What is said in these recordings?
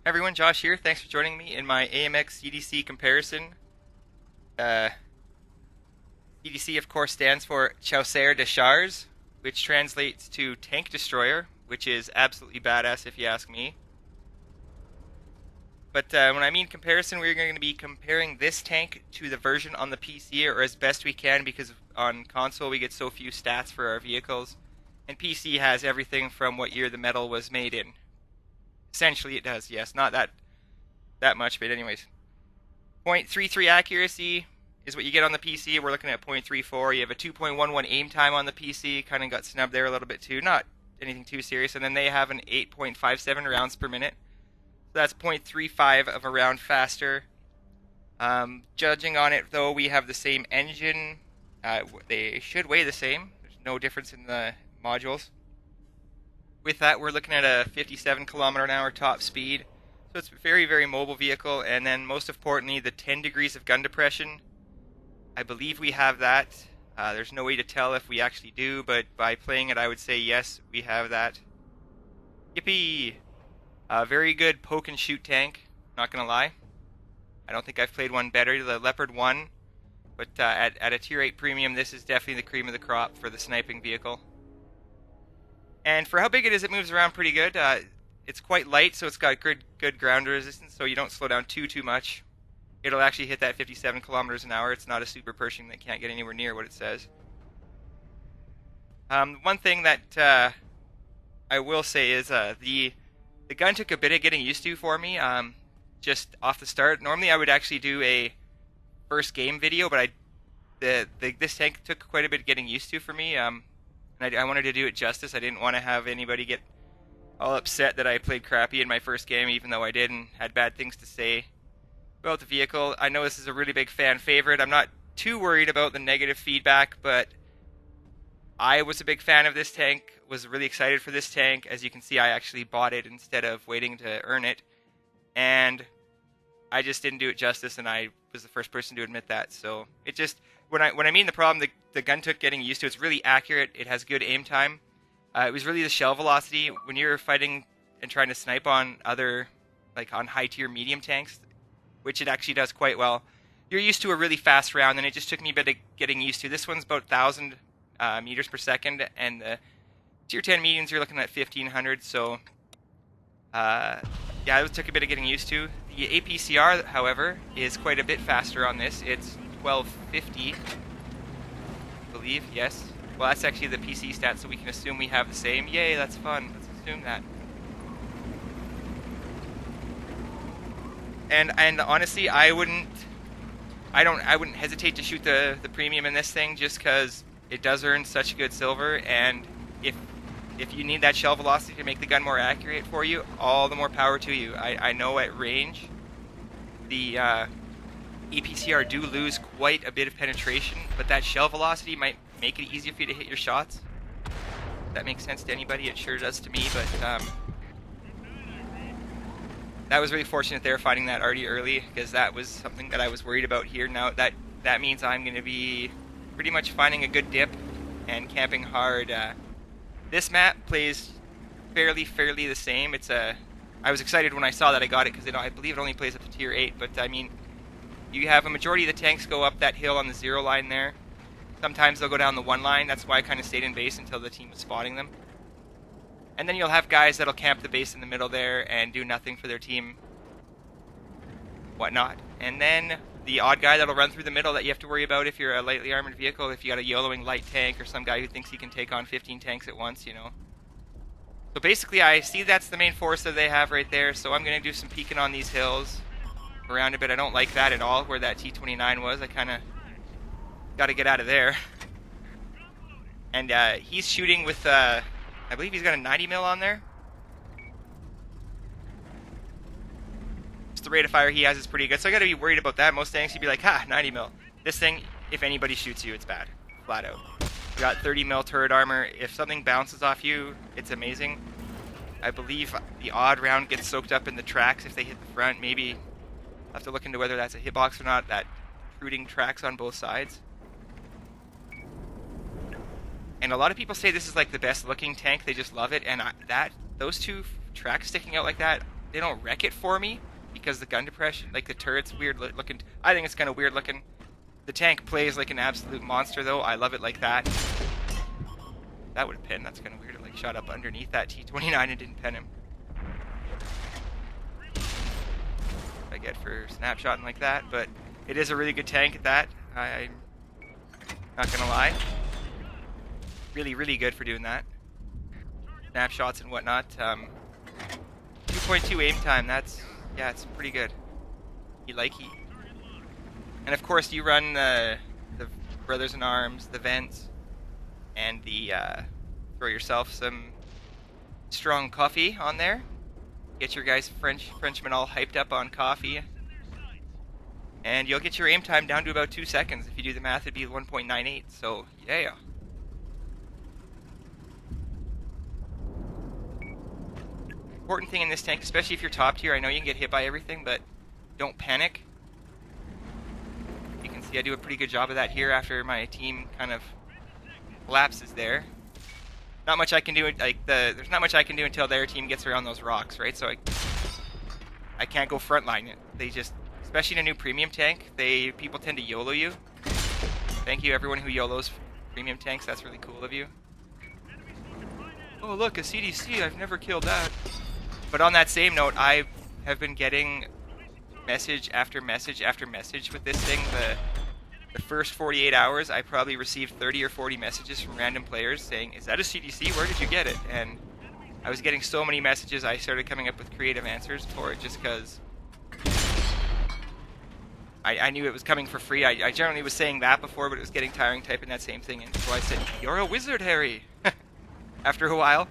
Everyone, Josh here. Thanks for joining me in my AMX CDC comparison. Uh, CDC, of course, stands for Chasseur de Chars, which translates to Tank Destroyer, which is absolutely badass if you ask me. But when I mean comparison, we're going to be comparing this tank to the version on the PC, or as best we can, because on console we get so few stats for our vehicles, and PC has everything from what year the metal was made in. Essentially, it does, yes, not that much, but anyways. 0.33 accuracy is what you get on the PC. We're looking at 0.34. You have a 2.11 aim time on the PC. Kind of got snubbed there a little bit too. Not anything too serious. And then they have an 8.57 rounds per minute. So that's 0.35 of a round faster. Judging on it, though, we have the same engine. They should weigh the same. There's no difference in the modules. With that, we're looking at a 57 kilometer an hour top speed. So it's a very, very mobile vehicle. And then most importantly, the 10 degrees of gun depression. I believe we have that. There's no way to tell if we actually do, but by playing it, I would say yes, we have that. Yippee! Very good poke and shoot tank, not gonna lie. I don't think I've played one better. The Leopard 1, but at a tier 8 premium, this is definitely the cream of the crop for the sniping vehicle. And for how big it is, it moves around pretty good. It's quite light, so it's got good ground resistance, so you don't slow down too much. It'll actually hit that 57 kilometers an hour. It's not a super Pershing that can't get anywhere near what it says. One thing that I will say is the gun took a bit of getting used to for me. Just off the start. Normally I would actually do a first game video, but this tank took quite a bit getting used to for me. And I wanted to do it justice. I didn't want to have anybody get all upset that I played crappy in my first game, even though I did and had bad things to say about the vehicle. I know this is a really big fan favorite. I'm not too worried about the negative feedback, but I was a big fan of this tank, was really excited for this tank. As you can see, I actually bought it instead of waiting to earn it, and I just didn't do it justice, and I was the first person to admit that. So it just, when I mean the problem, the gun took getting used to. It's really accurate. It has good aim time. It was really the shell velocity. When you're fighting and trying to snipe on other, like on high tier medium tanks, which it actually does quite well, you're used to a really fast round, and it just took me a bit of getting used to. This one's about 1,000 meters per second, and the tier 10 mediums you're looking at 1,500, so yeah, it took a bit of getting used to. The APCR, however, is quite a bit faster on this. It's 1250, I believe, yes. Well, that's actually the PC stat, so we can assume we have the same. Yay, that's fun. Let's assume that. And honestly, I wouldn't hesitate to shoot the premium in this thing, just because it does earn such good silver, and if you need that shell velocity to make the gun more accurate for you, all the more power to you. I know at range, the EPCR do lose quite a bit of penetration, but that shell velocity might make it easier for you to hit your shots. If that makes sense to anybody, it sure does to me, but that was really fortunate there, finding that already early, because that was something that I was worried about here. Now that means I'm going to be pretty much finding a good dip and camping hard. This map plays fairly the same. I was excited when I saw that I got it, because I believe it only plays up to tier 8, but I mean, you have a majority of the tanks go up that hill on the 0 line there. Sometimes they'll go down the 1 line. That's why I kind of stayed in base until the team was spotting them. And then you'll have guys that'll camp the base in the middle there and do nothing for their team, whatnot. And then the odd guy that'll run through the middle that you have to worry about if you're a lightly armored vehicle, if you got a YOLOing light tank or some guy who thinks he can take on 15 tanks at once, you know. So basically I see that's the main force that they have right there, so I'm going to do some peeking on these hills around a bit. I don't like that at all, where that T-29 was. I kind of got to get out of there. And he's shooting with, I believe he's got a 90 mil on there. Just the rate of fire he has is pretty good, so I got to be worried about that. Most tanks you'd be like, ha, 90 mil. This thing, if anybody shoots you, it's bad. Flat out. You got 30 mil turret armor. If something bounces off you, it's amazing. I believe the odd round gets soaked up in the tracks if they hit the front. Maybe I'll have to look into whether that's a hitbox or not. That protruding tracks on both sides. And a lot of people say this is like the best looking tank. They just love it. And those two tracks sticking out like that, don't wreck it for me because the gun depression, like the turret's weird looking. I think it's kind of weird looking. The tank plays like an absolute monster though. I love it like that. That would have pinned. That's kind of weird. It like shot up underneath that T-29 and didn't pin him. I get for snapshotting like that, but it is a really good tank at that. I'm not gonna lie. Really, really good for doing that. Snapshots and whatnot. 2.2 aim time. Yeah, it's pretty good. You like it. And of course, you run the Brothers in Arms, the vents, and the throw yourself some strong coffee on there. Get your guys Frenchmen all hyped up on coffee, and you'll get your aim time down to about 2 seconds. If you do the math, it'd be 1.98. So yeah. Important thing in this tank, especially if you're top tier, I know you can get hit by everything, but don't panic. You can see I do a pretty good job of that here after my team kind of collapses there. Not much I can do. There's not much I can do until their team gets around those rocks, right? So I can't go frontline it. They just, especially in a new premium tank, people tend to YOLO you. Thank you everyone who YOLOs premium tanks. That's really cool of you. Oh look, a CDC. I've never killed that. But on that same note, I have been getting message after message after message with this thing. The first 48 hours, I probably received 30 or 40 messages from random players saying, "Is that a CDC? Where did you get it?" And I was getting so many messages, I started coming up with creative answers for it just because I knew it was coming for free. I generally was saying that before, but it was getting tiring typing that same thing in. So I said, "You're a wizard, Harry." After a while,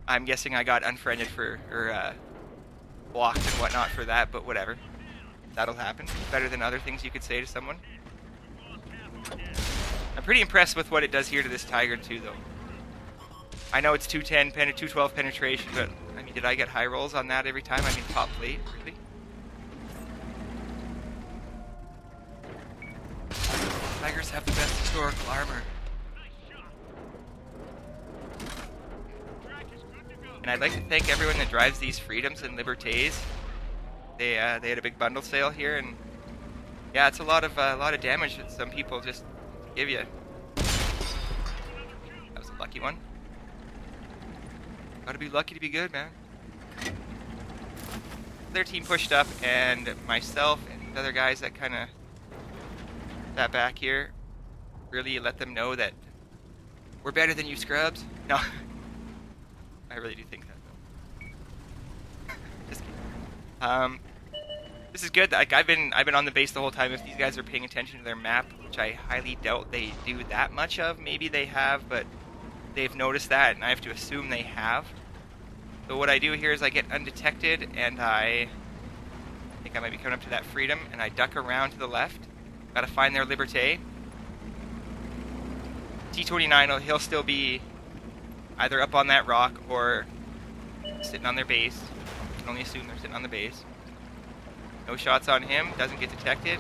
I'm guessing I got unfriended or blocked and whatnot for that, but whatever. That'll happen. Better than other things you could say to someone. I'm pretty impressed with what it does here to this Tiger too, though. I know it's 212 penetration, but I mean, did I get high rolls on that every time? I mean, top plate, really? Tigers have the best historical armor. And I'd like to thank everyone that drives these Freedoms and Libertés. They had a big bundle sale here, and yeah, it's a lot of damage that some people just give you. That was a lucky one. Gotta be lucky to be good, man. Their team pushed up, and myself and the other guys that kind of sat back here really let them know that we're better than you scrubs. No, I really do think that though. Just kidding. This is good. Like I've been on the base the whole time. If these guys are paying attention to their map, which I highly doubt they do that much of, maybe they have, but they've noticed that, and I have to assume they have. So what I do here is I get undetected, and I think I might be coming up to that Freedom, and I duck around to the left. Gotta find their Liberté. T-29, he'll still be either up on that rock or sitting on their base. I can only assume they're sitting on the base. No shots on him, doesn't get detected.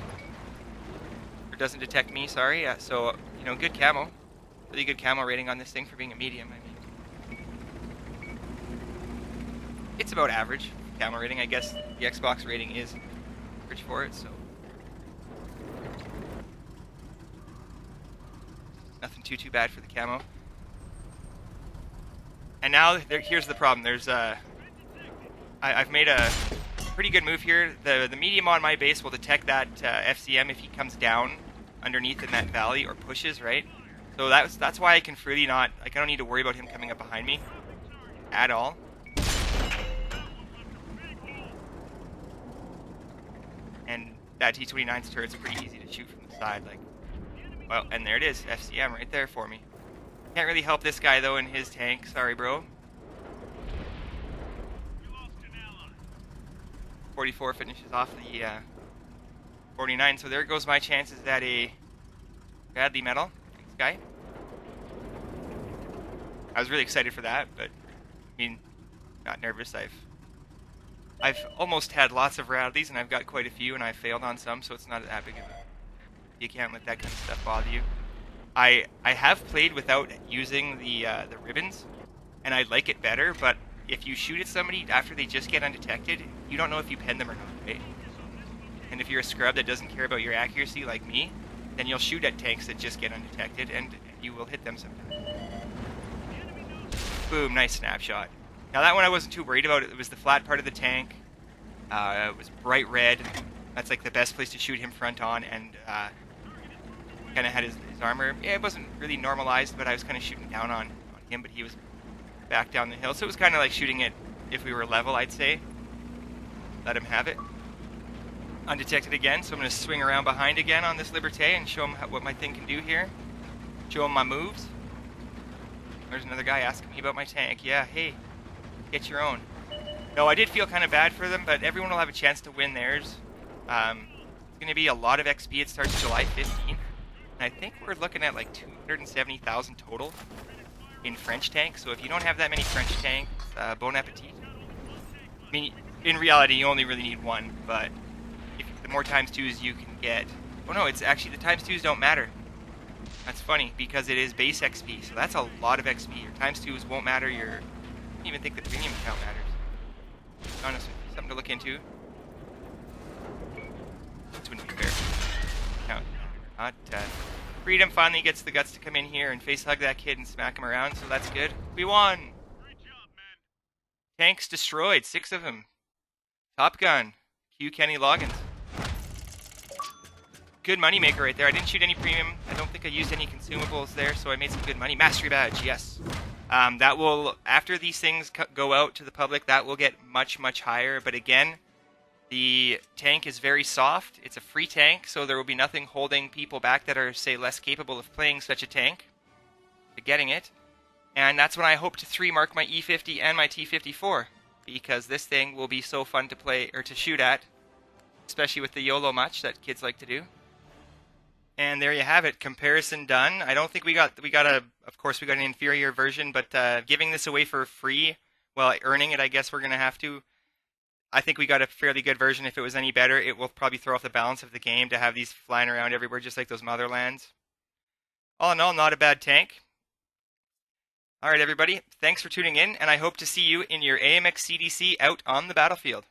Or doesn't detect me, sorry. Yeah, so, you know, good camo. Really good camo rating on this thing for being a medium, I mean. It's about average camo rating. I guess the Xbox rating is average for it, so. Nothing too bad for the camo. And now, here's the problem. There's I've made a pretty good move here. The medium on my base will detect that FCM if he comes down underneath in that valley or pushes, right? So that's why I can freely not, like I don't need to worry about him coming up behind me at all. And that T-29's turret's pretty easy to shoot from the side, like, well, and there it is, FCM right there for me. Can't really help this guy though in his tank, sorry bro. 44 finishes off the 49, so there goes my chances at a Bradley medal. Thanks, guy. I was really excited for that, but I mean, not nervous. I've almost had lots of Radleys, and I've got quite a few, and I've failed on some, so it's not that big of a. You can't let that kind of stuff bother you. I have played without using the ribbons, and I like it better, but if you shoot at somebody after they just get undetected, you don't know if you pen them or not, right? And if you're a scrub that doesn't care about your accuracy like me, then you'll shoot at tanks that just get undetected, and you will hit them sometimes. Boom, nice snapshot. Now that one I wasn't too worried about. It was the flat part of the tank. It was bright red. That's like the best place to shoot him front on, and kind of had his armor. Yeah, it wasn't really normalized, but I was kind of shooting down on him, but he was back down the hill. So it was kind of like shooting it if we were level, I'd say. Let him have it. Undetected again, so I'm going to swing around behind again on this Liberté and show him what my thing can do here. Show him my moves. There's another guy asking me about my tank. Yeah, hey, get your own. No, I did feel kind of bad for them, but everyone will have a chance to win theirs. It's going to be a lot of XP. It starts July 15th. And I think we're looking at like 270,000 total in French tanks. So if you don't have that many French tanks, bon appetit. I mean, in reality, you only really need one, but the more times twos you can get. Oh no, it's actually the times twos don't matter. That's funny because it is base XP, so that's a lot of XP. Your times twos won't matter. I don't even think the premium count matters. Honestly, something to look into. This wouldn't be fair. Count. Not. Freedom finally gets the guts to come in here and face hug that kid and smack him around, so that's good. We won. Great job, man. Tanks destroyed, 6 of them. Top Gun. Q Kenny Loggins. Good money maker right there. I didn't shoot any premium. I don't think I used any consumables there, so I made some good money. Mastery badge, yes. That will, after these things go out to the public, that will get much, much higher. But again, the tank is very soft. It's a free tank, so there will be nothing holding people back that are, say, less capable of playing such a tank to getting it. And that's when I hope to 3-mark my E50 and my T54, because this thing will be so fun to play or to shoot at, especially with the YOLO match that kids like to do. And there you have it, comparison done. I don't think of course we got an inferior version, but giving this away for free, well, earning it, I guess we're going to have to. I think we got a fairly good version. If it was any better, it will probably throw off the balance of the game to have these flying around everywhere just like those Motherlands. All in all, not a bad tank. All right, everybody, thanks for tuning in, and I hope to see you in your AMX CDC out on the battlefield.